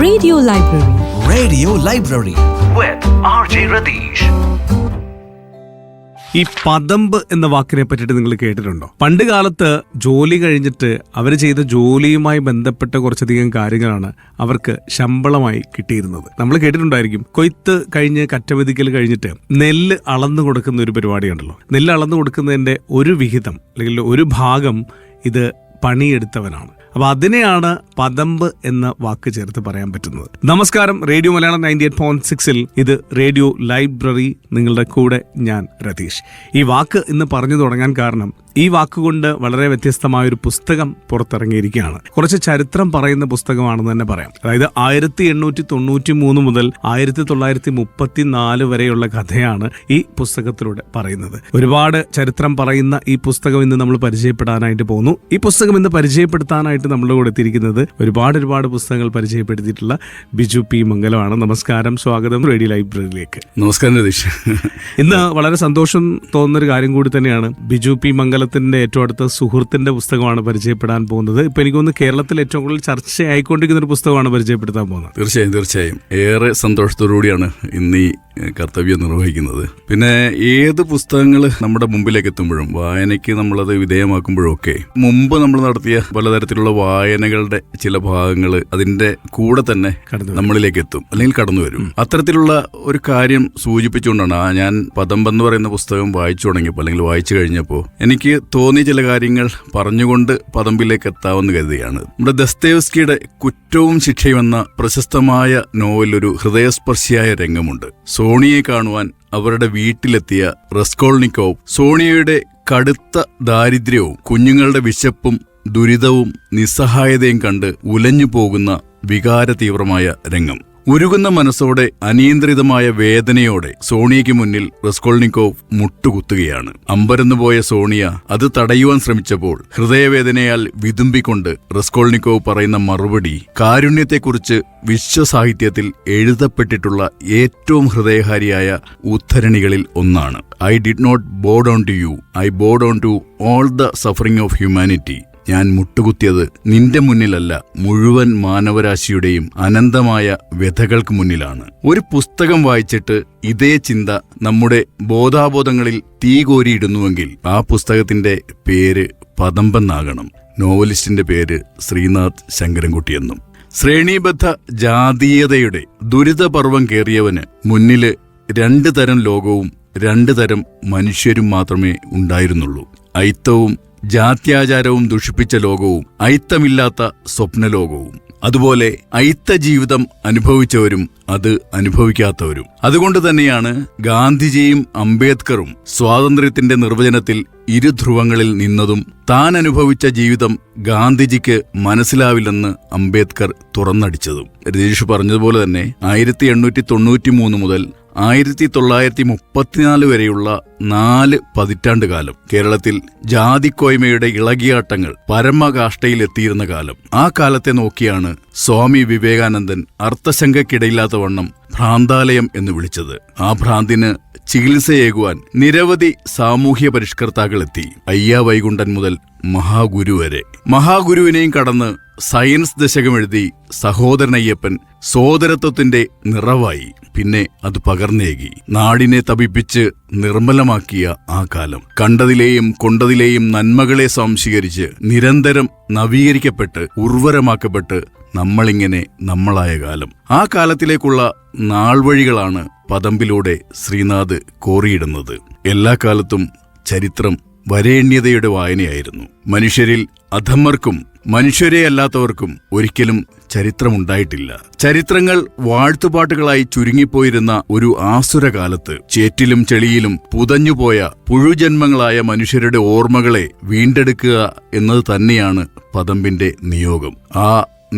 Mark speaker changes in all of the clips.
Speaker 1: Radio Library.
Speaker 2: Radio Library with RJ Radish.
Speaker 3: ഈ പദമ്പ് എന്ന വാക്കിനെ പറ്റിയിട്ട് നിങ്ങൾ കേട്ടിട്ടുണ്ടോ? പണ്ട് കാലത്ത് ജോലി കഴിഞ്ഞിട്ട് അവർ ചെയ്ത ജോലിയുമായി ബന്ധപ്പെട്ട കുറച്ചധികം കാര്യങ്ങളാണ് അവർക്ക് ശമ്പളമായി കിട്ടിയിരുന്നത്. നമ്മൾ കേട്ടിട്ടുണ്ടായിരിക്കും, കൊയ്ത്ത് കഴിഞ്ഞ് കറ്റമെതിക്കൽ കഴിഞ്ഞിട്ട് നെല്ല് അളന്നു കൊടുക്കുന്ന ഒരു പരിപാടിയുണ്ടല്ലോ. നെല്ല് അളന്നു കൊടുക്കുന്നതിന്റെ ഒരു വിഹിതം അല്ലെങ്കിൽ ഒരു ഭാഗം ഇത് പണിയെടുത്തവനാണ്. അപ്പൊ അതിനെയാണ് പദമ്പ് എന്ന വാക്ക് ചേർത്ത് പറയാൻ പറ്റുന്നത്. നമസ്കാരം, റേഡിയോ മലയാളം 98.6 ഇത് റേഡിയോ ലൈബ്രറി. നിങ്ങളുടെ കൂടെ ഞാൻ രതീഷ്. ഈ വാക്ക് ഇന്ന് പറഞ്ഞു തുടങ്ങാൻ കാരണം ഈ വാക്കുകൊണ്ട് വളരെ വ്യത്യസ്തമായൊരു പുസ്തകം പുറത്തിറങ്ങിയിരിക്കുകയാണ്. കുറച്ച് ചരിത്രം പറയുന്ന പുസ്തകമാണെന്ന് തന്നെ പറയാം. അതായത് 1893 മുതൽ 1934 വരെയുള്ള കഥയാണ് ഈ പുസ്തകത്തിലൂടെ പറയുന്നത്. ഒരുപാട് ചരിത്രം പറയുന്ന ഈ പുസ്തകം ഇന്ന് നമ്മൾ പരിചയപ്പെടാനായിട്ട് പോകുന്നു. ഈ പുസ്തകം ഇന്ന് പരിചയപ്പെടുത്താനായിട്ട് നമ്മുടെ കൂടെ എത്തിയിരിക്കുന്നത് ഒരുപാട് പുസ്തകങ്ങൾ പരിചയപ്പെടുത്തിയിട്ടുള്ള ബിജു പി മംഗലമാണ്. നമസ്കാരം, സ്വാഗതം റേഡിയോ ലൈബ്രറിയിലേക്ക്.
Speaker 4: നമസ്കാരം രതീഷ്.
Speaker 3: ഇന്ന് വളരെ സന്തോഷം തോന്നുന്നൊരു കാര്യം കൂടി തന്നെയാണ്. ബിജു പി മംഗലത്തിന്റെ ഏറ്റവും അടുത്ത സുഹൃത്തിന്റെ പുസ്തകമാണ് പരിചയപ്പെടാൻ പോകുന്നത്. ഇപ്പൊ എനിക്കൊന്ന് കേരളത്തിൽ ഏറ്റവും കൂടുതൽ ചർച്ചയായിക്കൊണ്ടിരിക്കുന്ന ഒരു പുസ്തകമാണ് പരിചയപ്പെടുത്താൻ പോകുന്നത്.
Speaker 4: തീർച്ചയായും ഏറെ സന്തോഷത്തോടുകൂടിയാണ് ഇന്ന് ഈ കർത്തവ്യം നിർവഹിക്കുന്നത്. പിന്നെ ഏത് പുസ്തകങ്ങൾ നമ്മുടെ മുമ്പിലേക്ക് എത്തുമ്പോഴും വായനയ്ക്ക് നമ്മളത് വിധേയമാക്കുമ്പോഴും ഒക്കെ മുമ്പ് നമ്മൾ നടത്തിയ പലതരത്തിലുള്ള വായനകളുടെ ചില ഭാഗങ്ങൾ അതിന്റെ കൂടെ തന്നെ നമ്മളിലേക്ക് എത്തും, അല്ലെങ്കിൽ കടന്നു വരും. അത്തരത്തിലുള്ള ഒരു കാര്യം സൂചിപ്പിച്ചുകൊണ്ടാണ് ഞാൻ പദമ്പ് എന്ന് പറയുന്ന പുസ്തകം വായിച്ചു തുടങ്ങിയപ്പോൾ, അല്ലെങ്കിൽ വായിച്ചു കഴിഞ്ഞപ്പോൾ എനിക്ക് തോന്നിയ ചില കാര്യങ്ങൾ പറഞ്ഞുകൊണ്ട് പദമ്പിലേക്ക് എത്താമെന്ന് കരുതുകയാണ്. നമ്മുടെ ദസ്തേവ്സ്കിയുടെ കുറ്റവും ശിക്ഷയും എന്ന പ്രശസ്തമായ നോവലൊരു ഹൃദയസ്പർശിയായ രംഗമുണ്ട്. സോണിയെ കാണുവാൻ അവരുടെ വീട്ടിലെത്തിയ റസ്കോൾനിക്കോവ് സോണിയയുടെ കടുത്ത ദാരിദ്ര്യവും കുഞ്ഞുങ്ങളുടെ വിശപ്പും ദുരിതവും നിസ്സഹായതയും കണ്ട് ഉലഞ്ഞു പോകുന്ന വികാരതീവ്രമായ രംഗം. ഉരുകുന്ന മനസ്സോടെ അനിയന്ത്രിതമായ വേദനയോടെ സോണിയയ്ക്ക് മുന്നിൽ റസ്കോൾനിക്കോവ് മുട്ടുകുത്തുകയാണ്. അമ്പരന്നുപോയ സോണിയ അത് തടയുവാൻ ശ്രമിച്ചപ്പോൾ ഹൃദയവേദനയാൽ വിതുമ്പിക്കൊണ്ട് റസ്കോൾനിക്കോവ് പറയുന്ന മറുപടി കാരുണ്യത്തെക്കുറിച്ച് വിശ്വസാഹിത്യത്തിൽ എഴുതപ്പെട്ടിട്ടുള്ള ഏറ്റവും ഹൃദയഹാരിയായ ഉദ്ധരണികളിൽ ഒന്നാണ്. I did not bow down to you, I bow down to all the suffering of humanity. ഞാൻ മുട്ടുകുത്തിയത് നിന്റെ മുന്നിലല്ല, മുഴുവൻ മാനവരാശിയുടെയും അനന്തമായ വ്യഥകൾക്ക് മുന്നിലാണ്. ഒരു പുസ്തകം വായിച്ചിട്ട് ഇതേ ചിന്ത നമ്മുടെ ബോധാബോധങ്ങളിൽ തീ കോരിയിടുന്നുവെങ്കിൽ ആ പുസ്തകത്തിന്റെ പേര് പദമ്പെന്നാകണം. നോവലിസ്റ്റിന്റെ പേര് ശ്രീനാഥ് ശങ്കരൻകുട്ടിയെന്നും. ശ്രേണീബദ്ധ ജാതീയതയുടെ ദുരിതപർവം കേറിയവന് മുന്നില് 2 തരം ലോകവും 2 തരം മനുഷ്യരും മാത്രമേ ഉണ്ടായിരുന്നുള്ളൂ. ഐത്തവും ജാത്യാചാരവും ദുഷിപ്പിച്ച ലോകവും ഐത്തമില്ലാത്ത സ്വപ്നലോകവും. അതുപോലെ ഐത്ത ജീവിതം അനുഭവിച്ചവരും അത് അനുഭവിക്കാത്തവരും. അതുകൊണ്ട് തന്നെയാണ് ഗാന്ധിജിയും അംബേദ്കറും സ്വാതന്ത്ര്യത്തിന്റെ നിർവചനത്തിൽ ഇരുധ്രുവങ്ങളിൽ നിന്നതും താൻ അനുഭവിച്ച ജീവിതം ഗാന്ധിജിക്ക് മനസ്സിലാവില്ലെന്ന് അംബേദ്കർ തുറന്നടിച്ചതും. രതീഷ് പറഞ്ഞതുപോലെ തന്നെ 1893 മുതൽ 1934 വരെയുള്ള 4 പതിറ്റാണ്ട് കാലം കേരളത്തിൽ ജാതിക്കോയ്മയുടെ ഇളകിയാട്ടങ്ങൾ പരമകാഷ്ഠയിലെത്തിയിരുന്ന കാലം. ആ കാലത്തെ നോക്കിയാണ് സ്വാമി വിവേകാനന്ദൻ അർത്ഥശങ്കയ്ക്കിടയില്ലാത്ത വണ്ണം ഭ്രാന്താലയം എന്ന് വിളിച്ചത്. ആ ഭ്രാന്തിന് ചികിത്സയേകുവാൻ നിരവധി സാമൂഹ്യ പരിഷ്കർത്താക്കളെത്തി. അയ്യാ വൈകുണ്ഠൻ മുതൽ മഹാഗുരു വരെ. മഹാഗുരുവിനെയും കടന്ന് സയൻസ് ദശകമെഴുതി സഹോദരനയ്യപ്പൻ സോദരത്വത്തിന്റെ നിറവായി. പിന്നെ അത് പകർന്നേകി നാടിനെ തപിപ്പിച്ച് നിർമ്മലമാക്കിയ ആ കാലം. കണ്ടതിലെയും കൊണ്ടതിലെയും നന്മകളെ സംശീകരിച്ച് നിരന്തരം നവീകരിക്കപ്പെട്ട് ഉർവരമാക്കപ്പെട്ട് നമ്മളിങ്ങനെ നമ്മളായ കാലം. ആ കാലത്തിലേക്കുള്ള നാൾവഴികളാണ് പദമ്പിലൂടെ ശ്രീനാഥ് കോറിയിടുന്നത്. എല്ലാ കാലത്തും ചരിത്രം വരേണ്യതയുടെ വായനയായിരുന്നു. മനുഷ്യരിൽ അധമർക്കും മനുഷ്യരെ അല്ലാത്തവർക്കും ഒരിക്കലും ചരിത്രമുണ്ടായിട്ടില്ല. ചരിത്രങ്ങൾ വാഴ്ത്തുപാട്ടുകളായി ചുരുങ്ങിപ്പോയിരുന്ന ഒരു ആസുരകാലത്ത് ചേറ്റിലും ചെളിയിലും പുതഞ്ഞുപോയ പുഴുജന്മങ്ങളായ മനുഷ്യരുടെ ഓർമ്മകളെ വീണ്ടെടുക്കുക എന്നത് തന്നെയാണ് പദമ്പിന്റെ നിയോഗം. ആ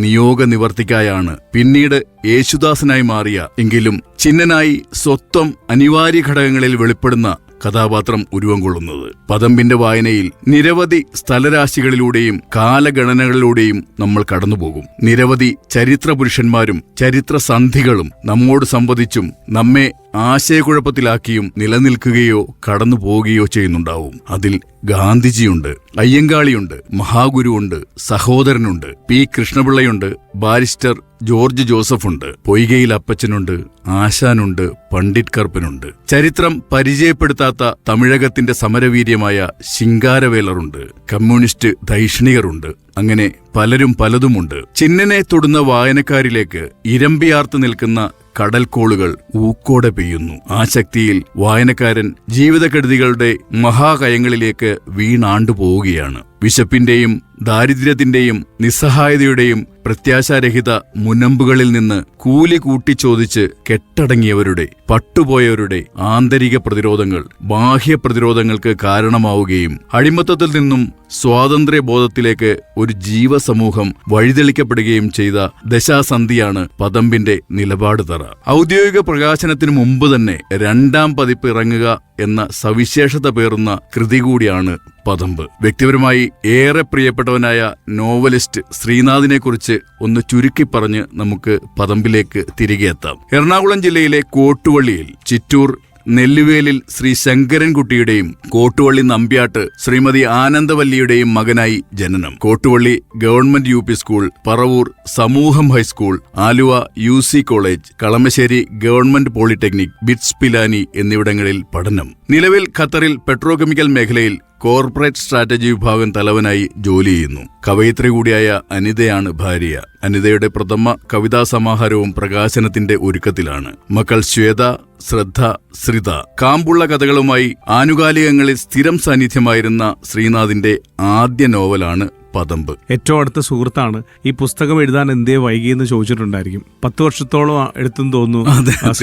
Speaker 4: നിയോഗ നിവർത്തിക്കായാണ് പിന്നീട് യേശുദാസനായി മാറിയ എങ്കിലും ചിഹ്നനായി സ്വത്വം അനിവാര്യ ഘടകങ്ങളിൽ വെളിപ്പെടുന്ന കഥാപാത്രം ഉരുവം കൊള്ളുന്നത്. പദമ്പിന്റെ വായനയിൽ നിരവധി സ്ഥലരാശികളിലൂടെയും കാലഗണനകളിലൂടെയും നമ്മൾ കടന്നുപോകും. നിരവധി ചരിത്ര പുരുഷന്മാരും ചരിത്ര സന്ധികളും നമ്മോട് സംവദിച്ചും നമ്മെ ആശയക്കുഴപ്പത്തിലാക്കിയും നിലനിൽക്കുകയോ കടന്നു പോവുകയോ ചെയ്യുന്നുണ്ടാവും. അതിൽ ഗാന്ധിജിയുണ്ട്, അയ്യങ്കാളിയുണ്ട്, മഹാഗുരുവുണ്ട്, സഹോദരനുണ്ട്, പി കൃഷ്ണപിള്ളയുണ്ട്, ബാരിസ്റ്റർ ജോർജ് ജോസഫുണ്ട്, പൊയ്കയിൽ അപ്പച്ചനുണ്ട്, ആശാനുണ്ട്, പണ്ഡിറ്റ് കറുപ്പനുണ്ട്. ചരിത്രം പരിചയപ്പെടുത്താത്ത തമിഴകത്തിന്റെ സമരവീര്യമായ ശിങ്കാരവേലറുണ്ട്, കമ്മ്യൂണിസ്റ്റ് ധൈഷണികരുണ്ട്. അങ്ങനെ പലരും പലതുമുണ്ട്. ചിന്നനെ തൊടുന്ന വായനക്കാരിലേക്ക് ഇരമ്പിയാർത്ത് നിൽക്കുന്ന കടൽക്കോളുകൾ ഊക്കോടെ പെയ്യുന്നു. ആ ശക്തിയിൽ വായനക്കാരൻ ജീവിതക്കെടുതികളുടെ മഹാകയങ്ങളിലേക്ക് വീണാണ്ടുപോവുകയാണ്. വിശപ്പിന്റെയും ദാരിദ്ര്യത്തിന്റെയും നിസ്സഹായതയുടെയും പ്രത്യാശാരഹിത മുനമ്പുകളിൽ നിന്ന് കൂലി കൂട്ടിച്ചോദിച്ച് കെട്ടടങ്ങിയവരുടെ, പട്ടുപോയവരുടെ ആന്തരിക പ്രതിരോധങ്ങൾ ബാഹ്യ പ്രതിരോധങ്ങൾക്ക് കാരണമാവുകയും അടിമത്തത്തിൽ നിന്നും സ്വാതന്ത്ര്യബോധത്തിലേക്ക് ഒരു ജീവസമൂഹം വഴിതെളിക്കപ്പെടുകയും ചെയ്ത ദശാസന്ധിയാണ് പദമ്പിന്റെ നിലപാട് തറ. ഔദ്യോഗിക പ്രകാശനത്തിനു മുമ്പ് തന്നെ 2ാം പതിപ്പ് ഇറങ്ങുക എന്ന സവിശേഷത പേറുന്ന കൃതി കൂടിയാണ് പദമ്പ്. വ്യക്തിപരമായി ഏറെ പ്രിയപ്പെട്ടവനായ നോവലിസ്റ്റ് ശ്രീനാഥിനെക്കുറിച്ച് ഒന്ന് ചുരുക്കി പറഞ്ഞ് നമുക്ക് പദമ്പിലേക്ക് തിരികെ എത്താം. എറണാകുളം ജില്ലയിലെ കോട്ടുവള്ളിയിൽ ചിറ്റൂർ നെല്ലുവേലിൽ ശ്രീ ശങ്കരൻകുട്ടിയുടെയും കോട്ടുവള്ളി നമ്പ്യാട്ട് ശ്രീമതി ആനന്ദവല്ലിയുടെയും മകനായി ജനനം. Kottuvally government UP school, Paravur Samooham high school, Aluva UC college, Kalamassery government polytechnic, BITS Pilani എന്നിവിടങ്ങളിൽ പഠനം. നിലവിൽ ഖത്തറിൽ പെട്രോകെമിക്കൽ മേഖലയിൽ കോർപ്പറേറ്റ് സ്ട്രാറ്റജി വിഭാഗം തലവനായി ജോലി ചെയ്യുന്നു. കവയിത്രി കൂടിയായ അനിതയാണ് ഭാര്യ. അനിതയുടെ പ്രഥമ കവിതാ സമാഹാരവും പ്രകാശനത്തിന്റെ ഒരുക്കത്തിലാണ്. മക്കൾ ശ്വേത, ശ്രദ്ധ, ശ്രിത. കാമ്പുള്ള കഥകളുമായി ആനുകാലികങ്ങളിൽ സ്ഥിരം സാന്നിധ്യമായിരുന്ന ശ്രീനാഥിന്റെ ആദ്യ നോവലാണ് പദമ്പ്.
Speaker 3: ഏറ്റവും അടുത്ത സുഹൃത്താണ്. ഈ പുസ്തകം എഴുതാൻ എന്തേ വൈകിയെന്ന് ചോദിച്ചിട്ടുണ്ടായിരിക്കും. 10 വർഷത്തോളം എടുത്തെന്ന് തോന്നുന്നു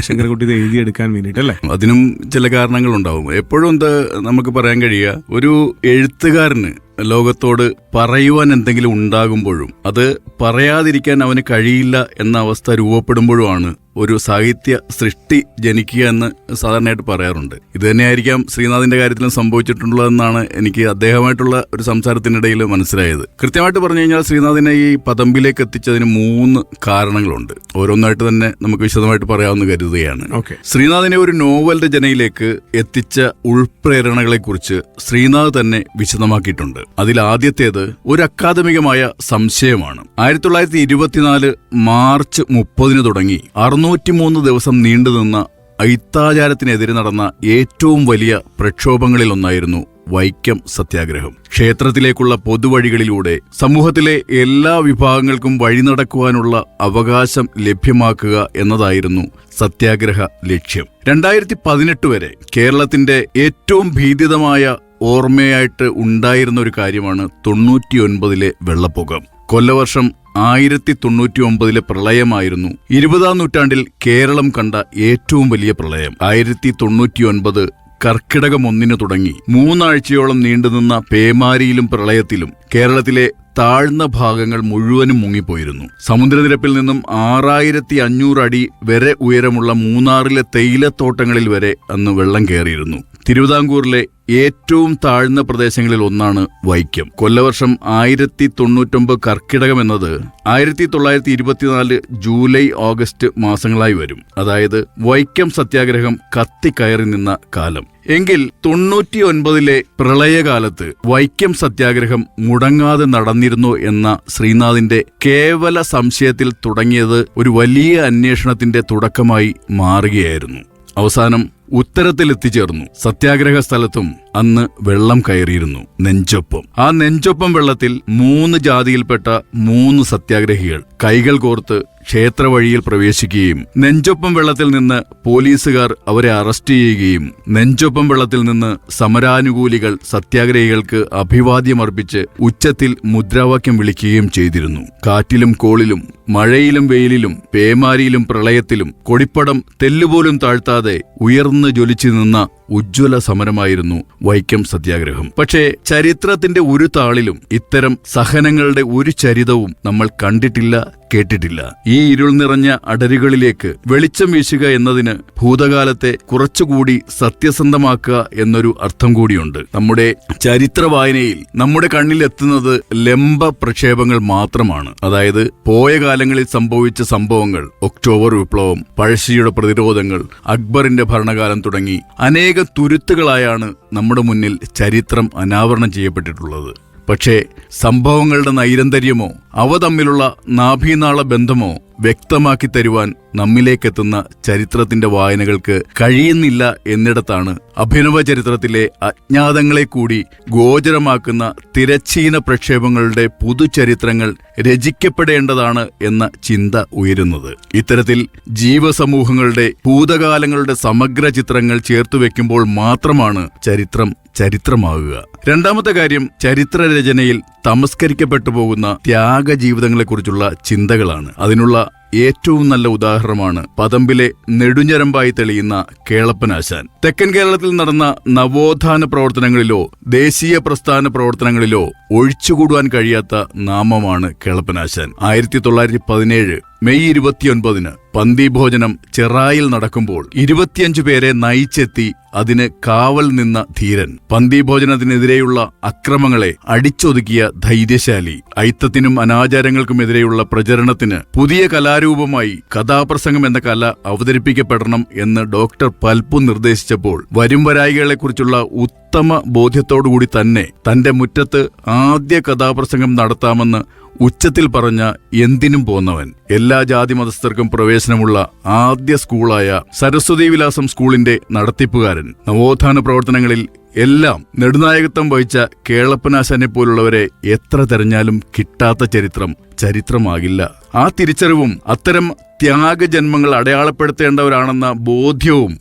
Speaker 3: ശങ്കരൻകുട്ടി ഇത് എഴുതിയെടുക്കാൻ വേണ്ടിയിട്ട്, അല്ലേ?
Speaker 4: അതിനും ചില കാരണങ്ങളുണ്ടാവും. എപ്പോഴും എന്താ നമുക്ക് പറയാൻ കഴിയുക, ഒരു എഴുത്തുകാരന് ലോകത്തോട് പറയുവാൻ എന്തെങ്കിലും ഉണ്ടാകുമ്പോഴും അത് പറയാതിരിക്കാൻ അവന് കഴിയില്ല എന്ന അവസ്ഥ രൂപപ്പെടുമ്പോഴുമാണ് ഒരു സാഹിത്യ സൃഷ്ടി ജനിക്കുക എന്ന് സാധാരണയായിട്ട് പറയാറുണ്ട്. ഇത് തന്നെയായിരിക്കാം ശ്രീനാഥിന്റെ കാര്യത്തിലും സംഭവിച്ചിട്ടുള്ളതെന്നാണ് എനിക്ക് അദ്ദേഹമായിട്ടുള്ള ഒരു സംസാരത്തിനിടയിൽ മനസ്സിലായത്. കൃത്യമായിട്ട് പറഞ്ഞു കഴിഞ്ഞാൽ ശ്രീനാഥിനെ ഈ പദമ്പിലേക്ക് എത്തിച്ചതിന് 3 കാരണങ്ങളുണ്ട്. ഓരോന്നായിട്ട് തന്നെ നമുക്ക് വിശദമായിട്ട് പറയാമെന്ന് കരുതുകയാണ്. ശ്രീനാഥിനെ ഒരു നോവൽ രചനയിലേക്ക് എത്തിച്ച ഉൾപ്രേരണകളെക്കുറിച്ച് ശ്രീനാഥ് തന്നെ വിശദമാക്കിയിട്ടുണ്ട്. അതിൽ ആദ്യത്തേത് ഒരു അക്കാദമികമായ സംശയമാണ്. 1924 മാർച്ച് 30 തുടങ്ങി 603 ദിവസം നീണ്ടുനിന്ന അയിത്താചാരത്തിനെതിരെ നടന്ന ഏറ്റവും വലിയ പ്രക്ഷോഭങ്ങളിലൊന്നായിരുന്നു വൈക്കം സത്യാഗ്രഹം. ക്ഷേത്രത്തിലേക്കുള്ള പൊതുവഴികളിലൂടെ സമൂഹത്തിലെ എല്ലാ വിഭാഗങ്ങൾക്കും വഴി നടക്കുവാനുള്ള അവകാശം ലഭ്യമാക്കുക എന്നതായിരുന്നു സത്യാഗ്രഹ ലക്ഷ്യം. 2018 വരെ കേരളത്തിന്റെ ഏറ്റവും ഭീതിതമായ ഓർമ്മയായിട്ട് ഉണ്ടായിരുന്ന ഒരു കാര്യമാണ് 99 വെള്ളപ്പൊക്കം. കൊല്ലവർഷം 1099 പ്രളയമായിരുന്നു 20ാം നൂറ്റാണ്ടിൽ കേരളം കണ്ട ഏറ്റവും വലിയ പ്രളയം. 1099 കർക്കിടകം 1 തുടങ്ങി 3 ആഴ്ചയോളം നീണ്ടുനിന്ന പേമാരിയിലും പ്രളയത്തിലും കേരളത്തിലെ താഴ്ന്ന ഭാഗങ്ങൾ മുഴുവനും മുങ്ങിപ്പോയിരുന്നു. സമുദ്രനിരപ്പിൽ നിന്നും 6500 അടി വരെ ഉയരമുള്ള മൂന്നാറിലെ തേയിലത്തോട്ടങ്ങളിൽ വരെ അന്ന് വെള്ളം കയറിയിരുന്നു. തിരുവിതാംകൂറിലെ ഏറ്റവും താഴ്ന്ന പ്രദേശങ്ങളിൽ ഒന്നാണ് വൈക്കം. കൊല്ലവർഷം 1099 കർക്കിടകം എന്നത് 1924 ജൂലൈ ഓഗസ്റ്റ് മാസങ്ങളായി വരും. അതായത് വൈക്കം സത്യാഗ്രഹം കത്തിക്കയറി നിന്ന കാലം. എങ്കിൽ 99 പ്രളയകാലത്ത് വൈക്കം സത്യാഗ്രഹം മുടങ്ങാതെ നടന്നിരുന്നു എന്ന ശ്രീനാഥിന്റെ കേവല സംശയത്തിൽ തുടങ്ങിയത് ഒരു വലിയ അന്വേഷണത്തിന്റെ തുടക്കമായി മാറുകയായിരുന്നു. അവസാനം ഉത്തരത്തിലെത്തിച്ചേർന്നു. സത്യാഗ്രഹ സ്ഥലത്തും അന്ന് വെള്ളം കയറിയിരുന്നു. നെഞ്ചൊപ്പം. ആ നെഞ്ചൊപ്പം വെള്ളത്തിൽ 3 ജാതിയിൽപ്പെട്ട 3 സത്യാഗ്രഹികൾ കൈകൾ കോർത്ത് ക്ഷേത്രവഴിയിൽ പ്രവേശിക്കുകയും നെഞ്ചൊപ്പം വെള്ളത്തിൽ നിന്ന് പോലീസുകാർ അവരെ അറസ്റ്റ് ചെയ്യുകയും നെഞ്ചൊപ്പം വെള്ളത്തിൽ നിന്ന് സമരാനുകൂലികൾ സത്യാഗ്രഹികൾക്ക് അഭിവാദ്യമർപ്പിച്ച് ഉച്ചത്തിൽ മുദ്രാവാക്യം വിളിക്കുകയും ചെയ്തിരുന്നു. കാറ്റിലും കോളിലും മഴയിലും വെയിലിലും പേമാരിയിലും പ്രളയത്തിലും കൊടിപ്പടം തെല്ലുപോലും താഴ്ത്താതെ ഉയർന്നു ജ്വലിച്ചു നിന്ന ഉജ്ജ്വല സമരമായിരുന്നു വൈക്കം സത്യാഗ്രഹം. പക്ഷേ ചരിത്രത്തിന്റെ ഒരു താളിലും ഇത്തരം സഹനങ്ങളുടെ ഒരു ചരിതവും നമ്മൾ കണ്ടിട്ടില്ല, കേട്ടിട്ടില്ല. ഈ ഇരുൾ നിറഞ്ഞ അടരുകളിലേക്ക് വെളിച്ചം വീശുക എന്നതിന് ഭൂതകാലത്തെ കുറച്ചുകൂടി സത്യസന്ധമാക്കുക എന്നൊരു അർത്ഥം കൂടിയുണ്ട്. നമ്മുടെ ചരിത്ര വായനയിൽ നമ്മുടെ കണ്ണിൽ എത്തുന്നത് ലംബ പ്രക്ഷേപങ്ങൾ മാത്രമാണ്. അതായത് പോയ കാലങ്ങളിൽ സംഭവിച്ച സംഭവങ്ങൾ, ഒക്ടോബർ വിപ്ലവം, പഴശ്ശിയുടെ പ്രതിരോധങ്ങൾ, അക്ബറിന്റെ ഭരണകാലം തുടങ്ങി അനേക തുരുത്തുകളായാണ് നമ്മുടെ മുന്നിൽ ചരിത്രം അനാവരണം ചെയ്യപ്പെട്ടിട്ടുള്ളത്. പക്ഷേ സംഭവങ്ങളുടെ നൈരന്തര്യമോ അവ തമ്മിലുള്ള നാഭീനാള ബന്ധമോ വ്യക്തമാക്കി തരുവാൻ നമ്മിലേക്കെത്തുന്ന ചരിത്രത്തിന്റെ വായനകൾക്ക് കഴിയുന്നില്ല എന്നിടത്താണ് അഭിനവ ചരിത്രത്തിലെ അജ്ഞാതങ്ങളെ കൂടി ഗോചരമാക്കുന്ന തിരശ്ചീന പ്രക്ഷേപങ്ങളുടെ പുതുചരിത്രങ്ങൾ രചിക്കപ്പെടേണ്ടതാണ് എന്ന ചിന്ത ഉയരുന്നത്. ഇത്തരത്തിൽ ജീവസമൂഹങ്ങളുടെ ഭൂതകാലങ്ങളുടെ സമഗ്ര ചിത്രങ്ങൾ ചേർത്തുവെക്കുമ്പോൾ മാത്രമാണ് ചരിത്രം ചരിത്രമാകുക. രണ്ടാമത്തെ കാര്യം, ചരിത്രരചനയിൽ തമസ്കരിക്കപ്പെട്ടു പോകുന്ന ത്യാഗജീവിതങ്ങളെക്കുറിച്ചുള്ള ചിന്തകളാണ്. അതിനുള്ള ഏറ്റവും നല്ല ഉദാഹരണമാണ് പതമ്പിലെ നെടുഞ്ഞരമ്പായി തെളിയുന്ന കേളപ്പനാശാൻ. തെക്കൻ കേരളത്തിൽ നടന്ന നവോത്ഥാന പ്രവർത്തനങ്ങളിലോ ദേശീയ പ്രസ്ഥാന പ്രവർത്തനങ്ങളിലോ ഒഴിച്ചുകൂടുവാൻ കഴിയാത്ത നാമമാണ് കേളപ്പനാശാൻ. 1917 മെയ് 29 പന്തിഭോജനം ചെറായിൽ നടക്കുമ്പോൾ 25 പേരെ നയിച്ചെത്തി അതിന് കാവൽ നിന്ന ധീരൻ, പന്തിഭോജനത്തിനെതിരെയുള്ള അക്രമങ്ങളെ അടിച്ചൊതുക്കിയ ധൈര്യശാലി, ഐത്തത്തിനും അനാചാരങ്ങൾക്കുമെതിരെയുള്ള പ്രചരണത്തിന് പുതിയ കലാരൂപമായി കഥാപ്രസംഗം എന്ന കല അവതരിപ്പിക്കപ്പെടണം എന്ന് ഡോക്ടർ പൽപ്പു നിർദ്ദേശിച്ചപ്പോൾ വരും വരായികളെക്കുറിച്ചുള്ള ഉത്തമ ബോധ്യത്തോടുകൂടി തന്നെ തന്റെ മുറ്റത്ത് ആദ്യ കഥാപ്രസംഗം നടത്താമെന്ന് ഉച്ചത്തിൽ പറഞ്ഞ എന്തിനും പോന്നവൻ, എല്ലാ ജാതി മതസ്ഥർക്കും പ്രവേശനമുള്ള ആദ്യ സ്കൂളായ സരസ്വതി വിലാസം സ്കൂളിന്റെ നടത്തിപ്പുകാരൻ, നവോത്ഥാന പ്രവർത്തനങ്ങളിൽ എല്ലാം നെടുനായകത്വം വഹിച്ച കേളപ്പനാശാനെ പോലുള്ളവരെ എത്ര തെരഞ്ഞാലും കിട്ടാത്ത ചരിത്രം ചരിത്രമാകില്ല. ആ തിരിച്ചറിവും അത്തരം ത്യാഗജന്മങ്ങൾ അടയാളപ്പെടുത്തേണ്ടവരാണെന്ന ബോധ്യവും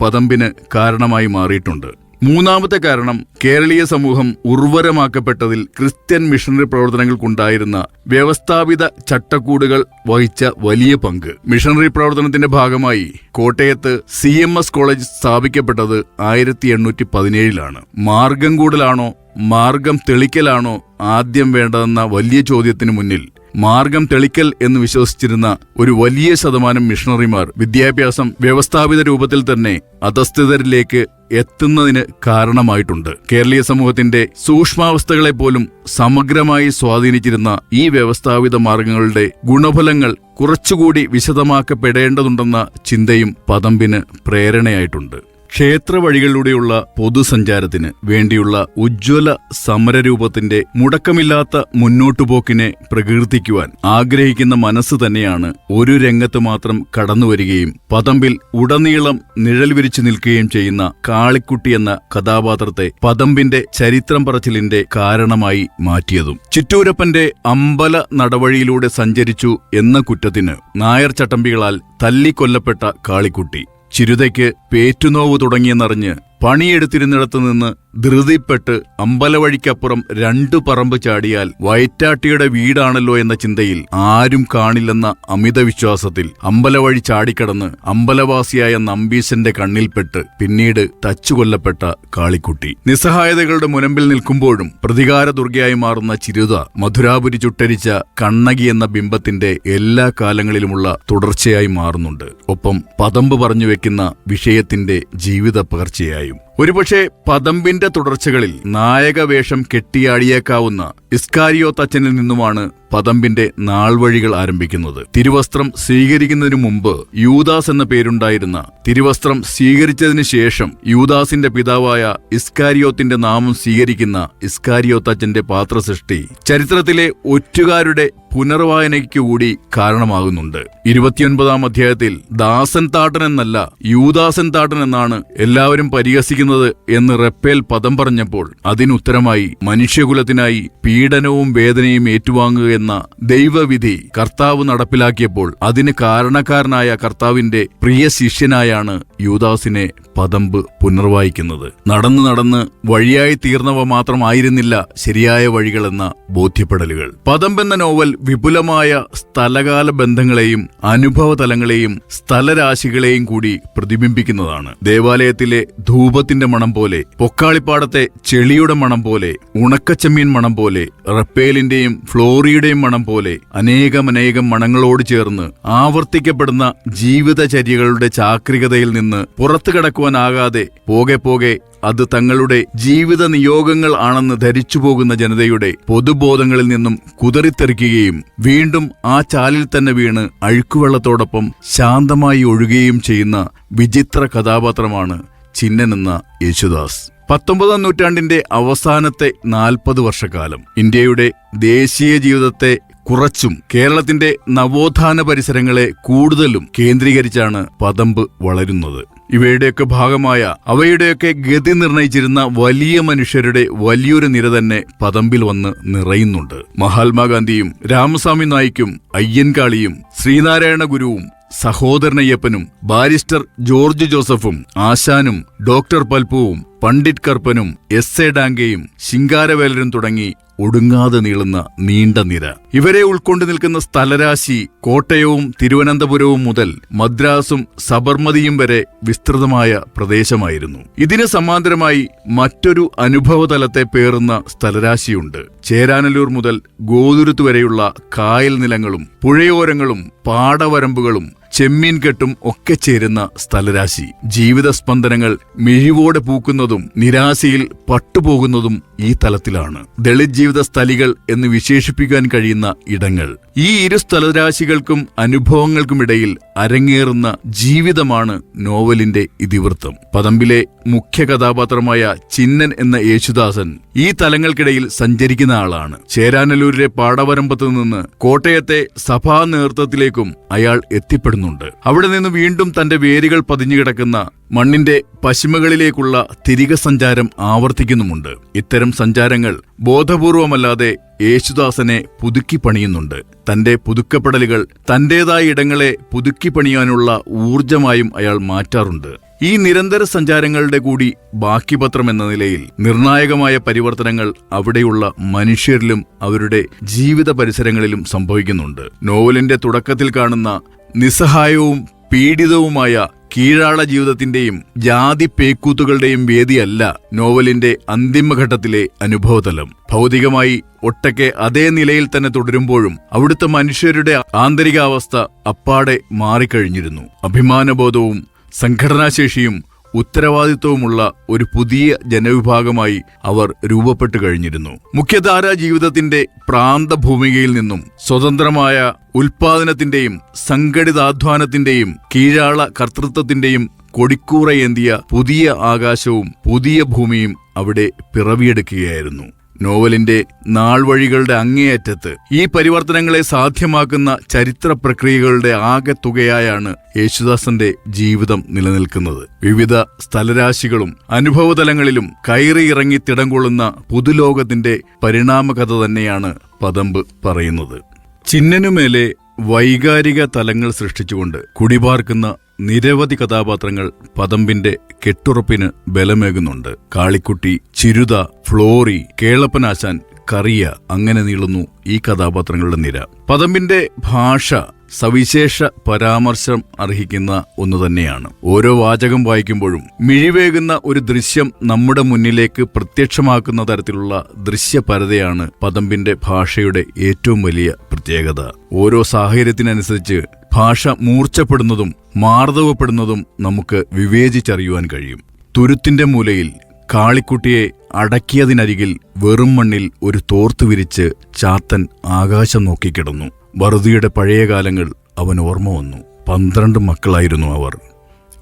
Speaker 4: പതമ്പിന് കാരണമായി മാറിയിട്ടുണ്ട്. മൂന്നാമത്തെ കാരണം, കേരളീയ സമൂഹം ഉർവരമാക്കപ്പെട്ടതിൽ ക്രിസ്ത്യൻ മിഷണറി പ്രവർത്തനങ്ങൾക്കുണ്ടായിരുന്ന വ്യവസ്ഥാപിത ചട്ടക്കൂടുകൾ വഹിച്ച വലിയ പങ്ക്. മിഷണറി പ്രവർത്തനത്തിന്റെ ഭാഗമായി കോട്ടയത്ത് CMS കോളേജ് സ്ഥാപിക്കപ്പെട്ടത് 1817 മാർഗം കൂടലാണോ മാർഗം തെളിക്കലാണോ ആദ്യം വേണ്ടതെന്ന വലിയ ചോദ്യത്തിന് മുന്നിൽ മാർഗം തെളിക്കൽ എന്ന് വിശ്വസിച്ചിരുന്ന ഒരു വലിയ ശതമാനം മിഷണറിമാർ വിദ്യാഭ്യാസം വ്യവസ്ഥാപിത രൂപത്തിൽ തന്നെ അധസ്ഥിതരിലേക്ക് എത്തുന്നതിന് കാരണമായിട്ടുണ്ട്. കേരളീയ സമൂഹത്തിന്റെ സൂക്ഷ്മാവസ്ഥകളെ പോലും സമഗ്രമായി സ്വാധീനിച്ചിരുന്ന ഈ വ്യവസ്ഥാപിത മാർഗങ്ങളുടെ ഗുണഫലങ്ങൾ കുറച്ചുകൂടി വിശദമാക്കപ്പെടേണ്ടതുണ്ടെന്ന ചിന്തയും പതമ്പിന് പ്രേരണയായിട്ടുണ്ട്. ക്ഷേത്ര വഴികളിലൂടെയുള്ള പൊതുസഞ്ചാരത്തിന് വേണ്ടിയുള്ള ഉജ്ജ്വല സമരരൂപത്തിന്റെ മുടക്കമില്ലാത്ത മുന്നോട്ടുപോക്കിനെ പ്രകീർത്തിക്കുവാൻ ആഗ്രഹിക്കുന്ന മനസ്സ് തന്നെയാണ് ഒരു രംഗത്ത് മാത്രം കടന്നുവരികയും പതമ്പിൽ ഉടനീളം നിഴൽ വിരിച്ചു നിൽക്കുകയും ചെയ്യുന്ന കാളിക്കുട്ടി എന്ന കഥാപാത്രത്തെ പതമ്പിന്റെ ചരിത്രം പറച്ചിലിന്റെ കാരണമായി മാറ്റിയതും. ചിറ്റൂരപ്പന്റെ അമ്പല നടവഴിയിലൂടെ സഞ്ചരിച്ചു എന്ന കുറ്റത്തിന് നായർ ചട്ടമ്പികളാൽ തല്ലിക്കൊല്ലപ്പെട്ട കാളിക്കുട്ടി, ചിരുതയ്ക്ക് പേറ്റുനോവ് തുടങ്ങിയെന്നറിഞ്ഞ് പണിയെടുത്തിരുന്നിടത്തു നിന്ന് ധൃതിപ്പെട്ട് അമ്പലവഴിക്കപ്പുറം 2 പറമ്പ് ചാടിയാൽ വയറ്റാട്ടിയുടെ വീടാണല്ലോ എന്ന ചിന്തയിൽ ആരും കാണില്ലെന്ന അമിത വിശ്വാസത്തിൽ അമ്പലവഴി ചാടിക്കടന്ന് അമ്പലവാസിയായ നമ്പീശന്റെ കണ്ണിൽപ്പെട്ട് പിന്നീട് തച്ചുകൊല്ലപ്പെട്ട കാളിക്കുട്ടി. നിസ്സഹായതകളുടെ മുനമ്പിൽ നിൽക്കുമ്പോഴും പ്രതികാര ദുർഗയായി മാറുന്ന ചിരുത മധുരാപുരി ചുട്ടരിച്ച കണ്ണകി എന്ന ബിംബത്തിന്റെ എല്ലാ കാലങ്ങളിലുമുള്ള തുടർച്ചയായി മാറുന്നുണ്ട്. ഒപ്പം പതമ്പ് പറഞ്ഞു വെക്കുന്ന വിഷയത്തിന്റെ ജീവിത പകർച്ചയായും. ഒരുപക്ഷെ പതമ്പിന്റെ തുടർച്ചകളിൽ നായകവേഷം കെട്ടിയാടിയേക്കാവുന്ന ഇസ്കാരിയോത്തച്ഛനിൽ നിന്നുമാണ് പതമ്പിന്റെ നാൾവഴികൾ ആരംഭിക്കുന്നത്. തിരുവസ്ത്രം സ്വീകരിക്കുന്നതിനു മുമ്പ് യൂദാസ് എന്ന പേരുണ്ടായിരുന്ന, തിരുവസ്ത്രം സ്വീകരിച്ചതിന് ശേഷം യൂദാസിന്റെ പിതാവായ ഇസ്കാരിയോത്തിന്റെ നാമം സ്വീകരിക്കുന്ന ഇസ്കാരിയോത്തച്ഛന്റെ പാത്രസൃഷ്ടി ചരിത്രത്തിലെ ഒറ്റുകാരുടെ പുനർവായനയ്ക്കു കൂടി കാരണമാകുന്നുണ്ട്. 29-ാം അധ്യായത്തിൽ ദാസൻ താട്ടൻ എന്നല്ല യൂദാസൻ താട്ടൻ എന്നാണ് എല്ലാവരും പരിഹസിക്കുന്നത് എന്ന് റപ്പേൽ പദം പറഞ്ഞപ്പോൾ അതിനുത്തരമായി മനുഷ്യകുലത്തിനായി പീഡനവും വേദനയും ഏറ്റുവാങ്ങുക എന്ന ദൈവവിധി കർത്താവ് നടപ്പിലാക്കിയപ്പോൾ അതിന് കാരണക്കാരനായ കർത്താവിന്റെ പ്രിയ ശിഷ്യനായാണ് യൂദാസിനെ പദമ്പ് പുനർവായിക്കുന്നത്. നടന്ന് നടന്ന് വഴിയായി തീർന്നവ മാത്രമായിരുന്നില്ല ശരിയായ വഴികളെന്ന ബോധ്യപ്പെടലുകൾ. പദമ്പ് എന്ന നോവൽ വിപുലമായ സ്ഥലകാല ബന്ധങ്ങളെയും അനുഭവതലങ്ങളെയും സ്ഥലരാശികളെയും കൂടി പ്രതിബിംബിക്കുന്നതാണ്. ദേവാലയത്തിലെ ധൂപത്തിന്റെ മണം പോലെ, പൊക്കാളിപ്പാടത്തെ ചെളിയുടെ മണം പോലെ, ഉണക്കച്ചെമ്മീൻ മണം പോലെ, റപ്പേലിന്റെയും ഫ്ലോറിയുടെയും മണം പോലെ അനേകമനേകം മണങ്ങളോട് ചേർന്ന് ആവർത്തിക്കപ്പെടുന്ന ജീവിതചര്യകളുടെ ചാക്രികതയിൽ നിന്ന് പുറത്തു കടക്കുവാനാകാതെ പോകെ പോകെ അത് തങ്ങളുടെ ജീവിത നിയോഗങ്ങൾ ആണെന്ന് ധരിച്ചു പോകുന്ന ജനതയുടെ പൊതുബോധങ്ങളിൽ നിന്നും കുതറിത്തെറിക്കുകയും വീണ്ടും ആ ചാലിൽ തന്നെ വീണ് അഴുക്കുവെള്ളത്തോടൊപ്പം ശാന്തമായി ഒഴുകുകയും ചെയ്യുന്ന വിചിത്ര കഥാപാത്രമാണ് ചിന്നൻ എന്ന യേശുദാസ്. 19-ാം നൂറ്റാണ്ടിന്റെ അവസാനത്തെ 40 വർഷക്കാലം ഇന്ത്യയുടെ ദേശീയ ജീവിതത്തെ കുറച്ചും കേരളത്തിന്റെ നവോത്ഥാന പരിസരങ്ങളെ കൂടുതലും കേന്ദ്രീകരിച്ചാണ് പദമ്പ് വളരുന്നത്. ഇവയുടെയൊക്കെ ഭാഗമായ അവയുടെയൊക്കെ ഗതി നിർണയിച്ചിരുന്ന വലിയ മനുഷ്യരുടെ വലിയൊരു നിര തന്നെ പദമ്പിൽ വന്ന് നിറയുന്നുണ്ട്. മഹാത്മാഗാന്ധിയും രാമസ്വാമി നായിക്കും അയ്യൻകാളിയും ശ്രീനാരായണ ഗുരുവും സഹോദരനയ്യപ്പനും ബാരിസ്റ്റർ ജോർജ് ജോസഫും ആശാനും ഡോക്ടർ പൽപ്പുവും പണ്ഡിറ്റ് കർപ്പനും എസ് എ ഡാംഗെയും ശിങ്കാരവേലരും തുടങ്ങി ഒടുങ്ങാതെ നീളുന്ന നീണ്ട നിര. ഇവരെ ഉൾക്കൊണ്ടു നിൽക്കുന്ന സ്ഥലരാശി കോട്ടയവും തിരുവനന്തപുരവും മുതൽ മദ്രാസും സബർമതിയും വരെ വിസ്തൃതമായ പ്രദേശമായിരുന്നു. ഇതിന് സമാന്തരമായി മറ്റൊരു അനുഭവതലത്തെ പേറുന്ന സ്ഥലരാശിയുണ്ട്. ചേരാനല്ലൂർ മുതൽ ഗോതുരുത്ത് വരെയുള്ള കായൽ നിലങ്ങളും പുഴയോരങ്ങളും പാടവരമ്പുകളും ചെമ്മീൻ കെട്ടും ഒക്കെ ചേരുന്ന സ്ഥലരാശി. ജീവിത സ്പന്ദനങ്ങൾ മിഴിവോടെ പൂക്കുന്നതും നിരാശയിൽ പട്ടുപോകുന്നതും ഈ തലത്തിലാണ്. ദളിത് ജീവിത സ്ഥലികൾ എന്ന് വിശേഷിപ്പിക്കാൻ കഴിയുന്ന ഇടങ്ങൾ. ഈ ഇരു സ്ഥലരാശികൾക്കും അനുഭവങ്ങൾക്കുമിടയിൽ അരങ്ങേറുന്ന ജീവിതമാണ് നോവലിന്റെ ഇതിവൃത്തം. പദമ്പിലെ മുഖ്യ കഥാപാത്രമായ ചിന്നൻ എന്ന യേശുദാസൻ ഈ തലങ്ങൾക്കിടയിൽ സഞ്ചരിക്കുന്ന ആളാണ്. ചേരാനല്ലൂരിലെ പാടവരമ്പത്ത് നിന്ന് കോട്ടയത്തെ സഭാ നേതൃത്വത്തിലേക്കും അയാൾ എത്തിപ്പെടുന്നു. അവിടെ നിന്ന് വീണ്ടും തന്റെ വേരുകൾ പതിഞ്ഞുകിടക്കുന്ന മണ്ണിന്റെ പശ്ചിമകളിലേക്കുള്ള തിരികെ സഞ്ചാരം ആവർത്തിക്കുന്നുമുണ്ട്. ഇത്തരം സഞ്ചാരങ്ങൾ ബോധപൂർവമല്ലാതെ യേശുദാസനെ പുതുക്കി പണിയുന്നുണ്ട്. തന്റെ പുതുക്കപ്പെടലുകൾ തന്റേതായ ഇടങ്ങളെ പുതുക്കി പണിയാനുള്ള ഊർജമായും അയാൾ മാറ്റാറുണ്ട്. ഈ നിരന്തര സഞ്ചാരങ്ങളുടെ കൂടി ബാക്കി പത്രം എന്ന നിലയിൽ നിർണായകമായ പരിവർത്തനങ്ങൾ അവിടെയുള്ള മനുഷ്യരിലും അവരുടെ ജീവിത പരിസരങ്ങളിലും സംഭവിക്കുന്നുണ്ട്. നോവലിന്റെ തുടക്കത്തിൽ കാണുന്ന നിസ്സഹായവും പീഡിതവുമായ കീഴാള ജീവിതത്തിന്റെയും ജാതി പേക്കൂത്തുകളുടെയും വേദിയല്ല നോവലിന്റെ അന്തിമഘട്ടത്തിലെ അനുഭവതലം. ഭൗതികമായി ഒട്ടൊക്കെ അതേ നിലയിൽ തന്നെ തുടരുമ്പോഴും അവിടുത്തെ മനുഷ്യരുടെ ആന്തരികാവസ്ഥ അപ്പാടെ മാറിക്കഴിഞ്ഞിരുന്നു. അഭിമാനബോധവും സംഘടനാശേഷിയും ഉത്തരവാദിത്വവുമുള്ള ഒരു പുതിയ ജനവിഭാഗമായി അവർ രൂപപ്പെട്ടു കഴിഞ്ഞിരുന്നു. മുഖ്യധാരാ ജീവിതത്തിന്റെ പ്രാന്തഭൂമികയിൽ നിന്നും സ്വതന്ത്രമായ ഉൽപാദനത്തിന്റെയും സംഘടിതാധ്വാനത്തിന്റെയും കീഴാള കർത്തൃത്വത്തിന്റെയും കൊടിക്കൂറയേന്തിയ പുതിയ ആകാശവും പുതിയ ഭൂമിയും അവിടെ പിറവിയെടുക്കുകയായിരുന്നു. നോവലിന്റെ നാൾവഴികളുടെ അങ്ങേയറ്റത്ത് ഈ പരിവർത്തനങ്ങളെ സാധ്യമാക്കുന്ന ചരിത്ര പ്രക്രിയകളുടെ ആകെ തുകയായാണ് യേശുദാസന്റെ ജീവിതം നിലനിൽക്കുന്നത്. വിവിധ സ്ഥലരാശികളും അനുഭവതലങ്ങളിലും കയറിയിറങ്ങി തിടംകൊള്ളുന്ന പുതുലോകത്തിന്റെ പരിണാമകഥ തന്നെയാണ് പദമ്പ് പറയുന്നത്. ചിന്നനുമേലെ വൈകാരിക തലങ്ങൾ സൃഷ്ടിച്ചുകൊണ്ട് കുടിപാർക്കുന്ന നിരവധി കഥാപാത്രങ്ങൾ പദമ്പിന്റെ കെട്ടുറപ്പിന് ബലമേകുന്നുണ്ട്. കാളിക്കുട്ടി, ചിരുത, ഫ്ലോറി, കേളപ്പനാശാൻ, കറിയ, അങ്ങനെ നീളുന്നു ഈ കഥാപാത്രങ്ങളുടെ നിര. പദമ്പിന്റെ ഭാഷ സവിശേഷ പരാമർശം അർഹിക്കുന്ന ഒന്നു തന്നെയാണ്. ഓരോ വാചകം വായിക്കുമ്പോഴും മിഴിവേകുന്ന ഒരു ദൃശ്യം നമ്മുടെ മുന്നിലേക്ക് പ്രത്യക്ഷമാക്കുന്ന തരത്തിലുള്ള ദൃശ്യപരതയാണ് പദമ്പിന്റെ ഭാഷയുടെ ഏറ്റവും വലിയ പ്രത്യേകത. ഓരോ സാഹചര്യത്തിനനുസരിച്ച് ഭാഷ മൂർച്ചപ്പെടുന്നതും മാർദ്ദവപ്പെടുന്നതും നമുക്ക് വിവേചിച്ചറിയുവാൻ കഴിയും. തുരുത്തിന്റെ മൂലയിൽ കാളിക്കുട്ടിയെ അടക്കിയതിനരികിൽ വെറും മണ്ണിൽ ഒരു തോർത്തു വിരിച്ച് ചാത്തൻ ആകാശം നോക്കിക്കിടന്നു. വറുതിയുടെ പഴയകാലങ്ങൾ അവൻ ഓർമ്മ വന്നു. 12 മക്കളായിരുന്നു അവർ.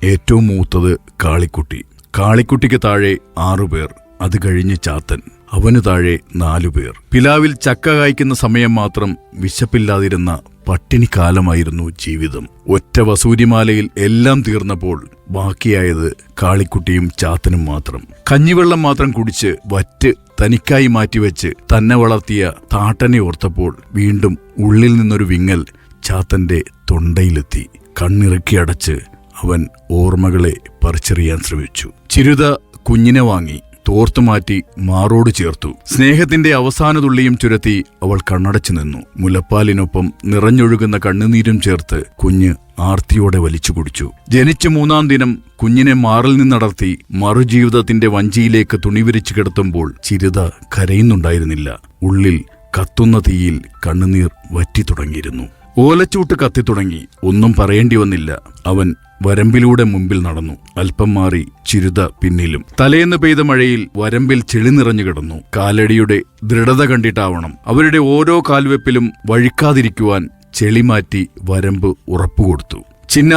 Speaker 4: ഏറ്റവും മൂത്തത് കാളിക്കുട്ടി. കാളിക്കുട്ടിക്ക് താഴെ 6 പേർ. അത് കഴിഞ്ഞ് ചാത്തൻ. അവന് താഴെ 4 പേർ. പിലാവിൽ ചക്ക കായ്ക്കുന്ന സമയം മാത്രം വിശപ്പില്ലാതിരുന്ന പട്ടിണിക്കാലമായിരുന്നു ജീവിതം. ഒറ്റ വസൂരിമാലയിൽ എല്ലാം തീർന്നപ്പോൾ ബാക്കിയായത് കാളിക്കുട്ടിയും ചാത്തനും മാത്രം. കഞ്ഞിവെള്ളം മാത്രം കുടിച്ച് വറ്റ് തനിക്കായി മാറ്റിവെച്ച് തന്നെ വളർത്തിയ താട്ടനെ ഓർത്തപ്പോൾ വീണ്ടും ഉള്ളിൽ നിന്നൊരു വിങ്ങൽ ചാത്തന്റെ തൊണ്ടയിലെത്തി. കണ്ണിറുക്കി അടച്ച് അവൻ ഓർമ്മകളെ പറിച്ചെറിയാൻ ശ്രമിച്ചു. ചിരുത കുഞ്ഞിനെ വാങ്ങി തോർത്തുമാറ്റി മാറോട് ചേർത്തു. സ്നേഹത്തിന്റെ അവസാന തുള്ളിയും ചുരത്തി അവൾ കണ്ണടച്ചു നിന്നു. മുലപ്പാലിനൊപ്പം നിറഞ്ഞൊഴുകുന്ന കണ്ണുനീരും ചേർത്ത് കുഞ്ഞ് ആർത്തിയോടെ വലിച്ചു കുടിച്ചു. ജനിച്ച 3-ാം ദിനം കുഞ്ഞിനെ മാറിൽ നിന്നടർത്തി മറുജീവിതത്തിന്റെ വഞ്ചിയിലേക്ക് തുണിവിരിച്ചു കിടത്തുമ്പോൾ ചിരുത കരയുന്നുണ്ടായിരുന്നില്ല. ഉള്ളിൽ കത്തുന്ന തീയിൽ കണ്ണുനീർ വറ്റി തുടങ്ങിയിരുന്നു. ഓലച്ചൂട്ട് കത്തിത്തുടങ്ങി. ഒന്നും പറയേണ്ടി വന്നില്ല. അവൻ വരമ്പിലൂടെ മുമ്പിൽ നടന്നു. അല്പം മാറി ചിരുത പിന്നിലും. തലേന്ന് പെയ്ത മഴയിൽ വരമ്പിൽ ചെളി നിറഞ്ഞു കിടന്നു. കാലടിയുടെ ദൃഢത കണ്ടിട്ടാവണം അവരുടെ ഓരോ കാൽവെപ്പിലും വഴിക്കാതിരിക്കുവാൻ ചെളി മാറ്റി വരമ്പ് ഉറപ്പുകൊടുത്തു. ചിന്ന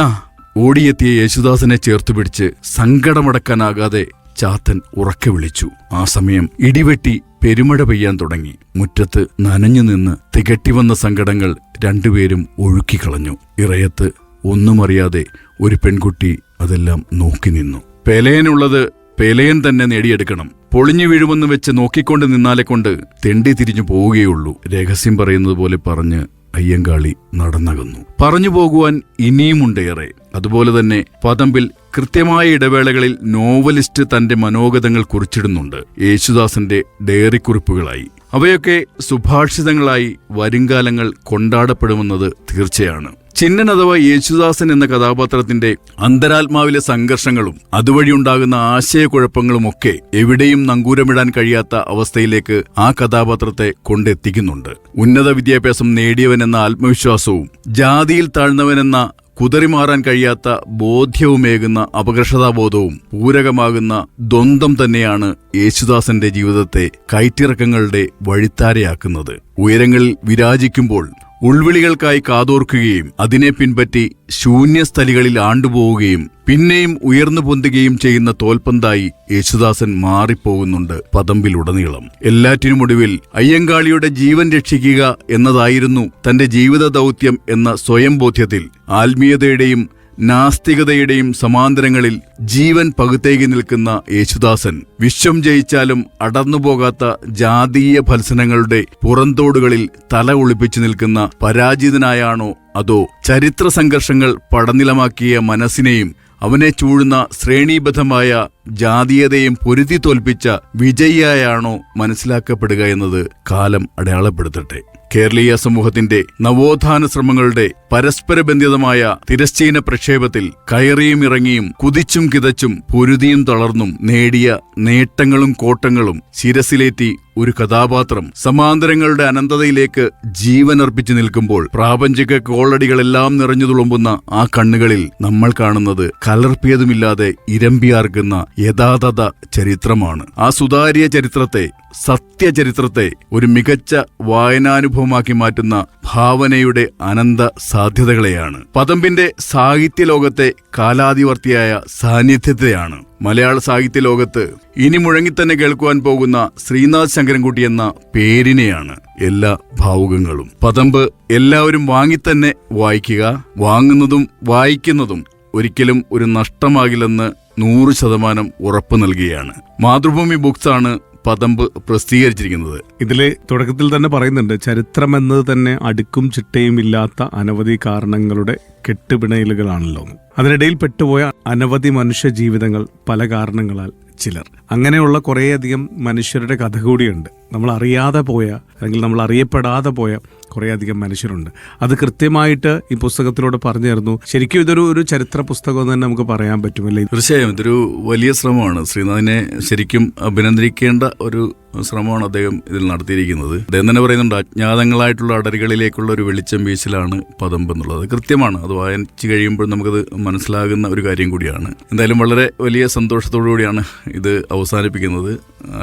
Speaker 4: ഓടിയെത്തിയ യേശുദാസനെ ചേർത്തുപിടിച്ച് സങ്കടമടക്കാനാകാതെ ചാത്തൻ ഉറക്കെ വിളിച്ചു. ആ സമയം ഇടിവെട്ടി പെരുമഴ പെയ്യാൻ തുടങ്ങി. മുറ്റത്ത് നനഞ്ഞു നിന്ന് തികട്ടിവന്ന സങ്കടങ്ങൾ രണ്ടുപേരും ഒഴുക്കിക്കളഞ്ഞു. ഇറയത്ത് ഒന്നുമറിയാതെ ഒരു പെൺകുട്ടി അതെല്ലാം നോക്കി നിന്നു. പെലയനുള്ളത് പെലയൻ തന്നെ നേടിയെടുക്കണം. പൊളിഞ്ഞു വീഴുമെന്ന് വെച്ച് നോക്കിക്കൊണ്ട് നിന്നാലെ കൊണ്ട് തെണ്ടി തിരിഞ്ഞു പോവുകയുള്ളൂ. രഹസ്യം പറയുന്നത് പോലെ പറഞ്ഞ് അയ്യങ്കാളി നടന്നകന്നു. പറഞ്ഞു പോകുവാൻ ഇനിയുമുണ്ടേറെ. അതുപോലെ തന്നെ പദമ്പിൽ കൃത്യമായ ഇടവേളകളിൽ നോവലിസ്റ്റ് തന്റെ മനോഗതങ്ങൾ കുറിച്ചിടുന്നുണ്ട്. യേശുദാസന്റെ ഡയറി കുറിപ്പുകളായി. അവയൊക്കെ സുഭാഷിതങ്ങളായി വരുംകാലങ്ങൾ കൊണ്ടാടപ്പെടുമെന്നത് തീർച്ചയാണ്. ചിന്നൻ അഥവാ യേശുദാസൻ എന്ന കഥാപാത്രത്തിന്റെ അന്തരാത്മാവിലെ സംഘർഷങ്ങളും അതുവഴിയുണ്ടാകുന്ന ആശയക്കുഴപ്പങ്ങളുമൊക്കെ എവിടെയും നങ്കൂരമിടാൻ കഴിയാത്ത അവസ്ഥയിലേക്ക് ആ കഥാപാത്രത്തെ കൊണ്ടെത്തിക്കുന്നുണ്ട്. ഉന്നത വിദ്യാഭ്യാസം നേടിയവനെന്ന ആത്മവിശ്വാസവും ജാതിയിൽ താഴ്ന്നവനെന്ന കുതറിമാറാൻ കഴിയാത്ത ബോധ്യവുമേകുന്ന അപകർഷതാബോധവും പൂരകമാകുന്ന ദ്വന്ദ്ം തന്നെയാണ് യേശുദാസന്റെ ജീവിതത്തെ കയറ്റിറക്കങ്ങളുടെ വഴിത്താരയാക്കുന്നത്. ഉയരങ്ങളിൽ വിരാജിക്കുമ്പോൾ ഉൾവിളികൾക്കായി കാതോർക്കുകയും അതിനെ പിൻപറ്റി ശൂന്യസ്ഥലികളിൽ ആണ്ടുപോവുകയും പിന്നെയും ഉയർന്നു പൊന്തുകയും ചെയ്യുന്ന തോൽപന്തായി യേശുദാസൻ മാറിപ്പോകുന്നുണ്ട് പദമ്പിലുടനീളം. എല്ലാറ്റിനുമൊടുവിൽ അയ്യങ്കാളിയുടെ ജീവൻ രക്ഷിക്കുക എന്നതായിരുന്നു തന്റെ ജീവിത ദൗത്യം എന്ന സ്വയം ബോധ്യത്തിൽ ആത്മീയതയുടെയും നാസ്തികതയുടെയും സമാന്തരങ്ങളിൽ ജീവൻ പകുത്തേകി നിൽക്കുന്ന യേശുദാസൻ വിശ്വം ജയിച്ചാലും അടർന്നുപോകാത്ത ജാതീയ ഭത്സനങ്ങളുടെ പുറന്തോടുകളിൽ തല ഒളിപ്പിച്ചു നിൽക്കുന്ന പരാജിതനായാണോ അതോ ചരിത്ര സംഘർഷങ്ങൾ പടനിലമാക്കിയ മനസ്സിനെയും അവനെ ചൂഴുന്ന ശ്രേണീബദ്ധമായ ജാതീയതയും പൊരുതി തോൽപ്പിച്ച വിജയിയായാണോ മനസ്സിലാക്കപ്പെടുക എന്നത് കാലം അടയാളപ്പെടുത്തട്ടെ. കേരളീയ സമൂഹത്തിന്റെ നവോത്ഥാന ശ്രമങ്ങളുടെ പരസ്പര ബന്ധിതമായ തിരശ്ചീന പ്രക്ഷേപത്തിൽ കയറിയും ഇറങ്ങിയും കുതിച്ചും കിതച്ചും പൊരുതിയും തളർന്നും നേടിയ നേട്ടങ്ങളും കോട്ടങ്ങളും ശിരസിലേറ്റി ഒരു കഥാപാത്രം സമാന്തരങ്ങളുടെ അനന്തതയിലേക്ക് ജീവനർപ്പിച്ചു നിൽക്കുമ്പോൾ പ്രാപഞ്ചിക കോളടികളെല്ലാം നിറഞ്ഞു തുളുമ്പുന്ന ആ കണ്ണുകളിൽ നമ്മൾ കാണുന്നത് കലർപ്പിയതുമില്ലാതെ ഇരമ്പിയാർക്കുന്ന യഥാതഥ ചരിത്രമാണ്. ആ സുതാര്യ ചരിത്രത്തെ, സത്യചരിത്രത്തെ ഒരു മികച്ച വായനാനുഭവമാക്കി മാറ്റുന്ന ഭാവനയുടെ അനന്ത സാധ്യതകളെയാണ്. പദമ്പിന്റെ സാഹിത്യ ലോകത്തെ കാലാതിവർത്തിയായ സാന്നിധ്യത്തെയാണ്. മലയാള സാഹിത്യ ലോകത്ത് ഇനി മുഴങ്ങിത്തന്നെ കേൾക്കുവാൻ പോകുന്ന ശ്രീനാഥ് ശങ്കരൻകുട്ടി എന്ന പേരിനെയാണ് എല്ലാ ഭാവുകങ്ങളും. പദമ്പ് എല്ലാവരും വാങ്ങിത്തന്നെ വായിക്കുക. വാങ്ങുന്നതും വായിക്കുന്നതും ഒരിക്കലും ഒരു നഷ്ടമാകില്ലെന്ന് 100% ഉറപ്പ് നൽകുകയാണ്. മാതൃഭൂമി ബുക്സ് ആണ് പദമ്പ് പ്രസിദ്ധീകരിച്ചിരിക്കുന്നത്.
Speaker 3: ഇതിലെ തുടക്കത്തിൽ തന്നെ പറയുന്നുണ്ട്, ചരിത്രം എന്നത് തന്നെ അടുക്കും ചിട്ടയും ഇല്ലാത്ത അനവധി കാരണങ്ങളുടെ കെട്ടുപിണയലുകളാണല്ലോ. അതിനിടയിൽ പെട്ടുപോയ അനവധി മനുഷ്യ ജീവിതങ്ങൾ, പല കാരണങ്ങളാൽ ചിലർ. അങ്ങനെയുള്ള കുറേയധികം മനുഷ്യരുടെ കഥ കൂടിയുണ്ട്. നമ്മൾ അറിയാതെ പോയ അല്ലെങ്കിൽ നമ്മൾ അറിയപ്പെടാതെ പോയ കുറേയധികം മനുഷ്യരുണ്ട്. അത് കൃത്യമായിട്ട് ഈ പുസ്തകത്തിലൂടെ പറഞ്ഞു തരുന്നു. ശരിക്കും ഇതൊരു ചരിത്ര പുസ്തകം എന്ന് തന്നെ നമുക്ക് പറയാൻ പറ്റുമല്ലേ?
Speaker 4: തീർച്ചയായും ഇതൊരു വലിയ ശ്രമമാണ്. ശ്രീനാഥിനെ ശരിക്കും അഭിനന്ദിക്കേണ്ട ഒരു ശ്രമമാണ് അദ്ദേഹം ഇതിൽ നടത്തിയിരിക്കുന്നത്. അദ്ദേഹം തന്നെ പറയുന്നുണ്ട്, അജ്ഞാതങ്ങളായിട്ടുള്ള അടരുകളിലേക്കുള്ള ഒരു വെളിച്ചം വീശലാണ് പദമ്പ് എന്നുള്ളത്. കൃത്യമാണ്. അത് വായിച്ചു കഴിയുമ്പോൾ നമുക്കത് മനസ്സിലാകുന്ന ഒരു കാര്യം കൂടിയാണ്. എന്തായാലും വളരെ വലിയ സന്തോഷത്തോടു കൂടിയാണ് ഇത് അവസാനിപ്പിക്കുന്നത്.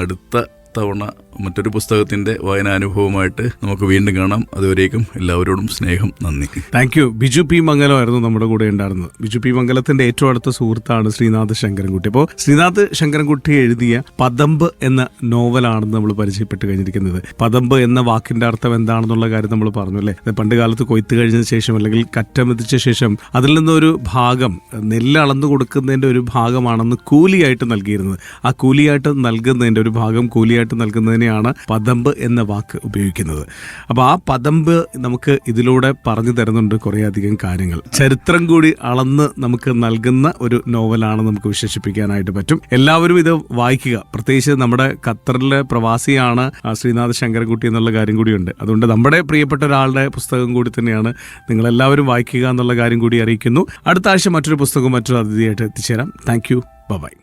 Speaker 4: അടുത്ത തവണ മറ്റൊരു പുസ്തകത്തിന്റെ വായനാനുഭവമായിട്ട് നമുക്ക് വീണ്ടും കാണാം. അതുവരേക്കും എല്ലാവരോടും സ്നേഹം, നന്ദി.
Speaker 3: Thank you. Biju P Mangalam ആയിരുന്നു നമ്മുടെ കൂടെ ഉണ്ടായിരുന്നത്. ബിജു പി മംഗലത്തിന്റെ ഏറ്റവും അടുത്ത സുഹൃത്താണ് ശ്രീനാഥ് ശങ്കരൻകുട്ടി. അപ്പോൾ ശ്രീനാഥ് ശങ്കരൻകുട്ടി എഴുതിയ പദമ്പ് എന്ന നോവലാണെന്ന് നമ്മൾ പരിചയപ്പെട്ട് കഴിഞ്ഞിരിക്കുന്നത്. പദമ്പ് എന്ന വാക്കിന്റെ അർത്ഥം എന്താണെന്നുള്ള കാര്യം നമ്മൾ പറഞ്ഞു അല്ലേ? പണ്ട് കാലത്ത് കൊയ്ത്ത് കഴിഞ്ഞതിന് ശേഷം അല്ലെങ്കിൽ കറ്റമെത്തിച്ച ശേഷം അതിൽ നിന്നൊരു ഭാഗം, നെല്ല് അളന്നു കൊടുക്കുന്നതിന്റെ ഒരു ഭാഗമാണെന്ന് കൂലിയായിട്ട് നൽകിയിരുന്നത്. ആ കൂലിയായിട്ട് നൽകുന്നതിന്റെ ഒരു ഭാഗം കൂലിയായിട്ട് നൽകുന്നതിന് തന്നെയാണ് പദമ്പ് എന്ന വാക്ക് ഉപയോഗിക്കുന്നത്. അപ്പോൾ ആ പദമ്പ് നമുക്ക് ഇതിലൂടെ പറഞ്ഞു തരുന്നുണ്ട് കുറേയധികം കാര്യങ്ങൾ. ചരിത്രം കൂടി അളന്ന് നമുക്ക് നൽകുന്ന ഒരു നോവലാണ് നമുക്ക് വിശേഷിപ്പിക്കാനായിട്ട് പറ്റും. എല്ലാവരും ഇത് വായിക്കുക. പ്രത്യേകിച്ച് നമ്മുടെ ഖത്തറിലെ പ്രവാസിയാണ് ശ്രീനാഥ് ശങ്കരൻകുട്ടി എന്നുള്ള കാര്യം കൂടിയുണ്ട്. അതുകൊണ്ട് നമ്മുടെ പ്രിയപ്പെട്ട ഒരാളുടെ പുസ്തകം കൂടി തന്നെയാണ്. നിങ്ങളെല്ലാവരും വായിക്കുക എന്നുള്ള കാര്യം കൂടി അറിയിക്കുന്നു. അടുത്ത ആഴ്ച മറ്റൊരു പുസ്തകവും മറ്റൊരു അതിഥിയായിട്ട് എത്തിച്ചേരാം. Thank you. ബൈ.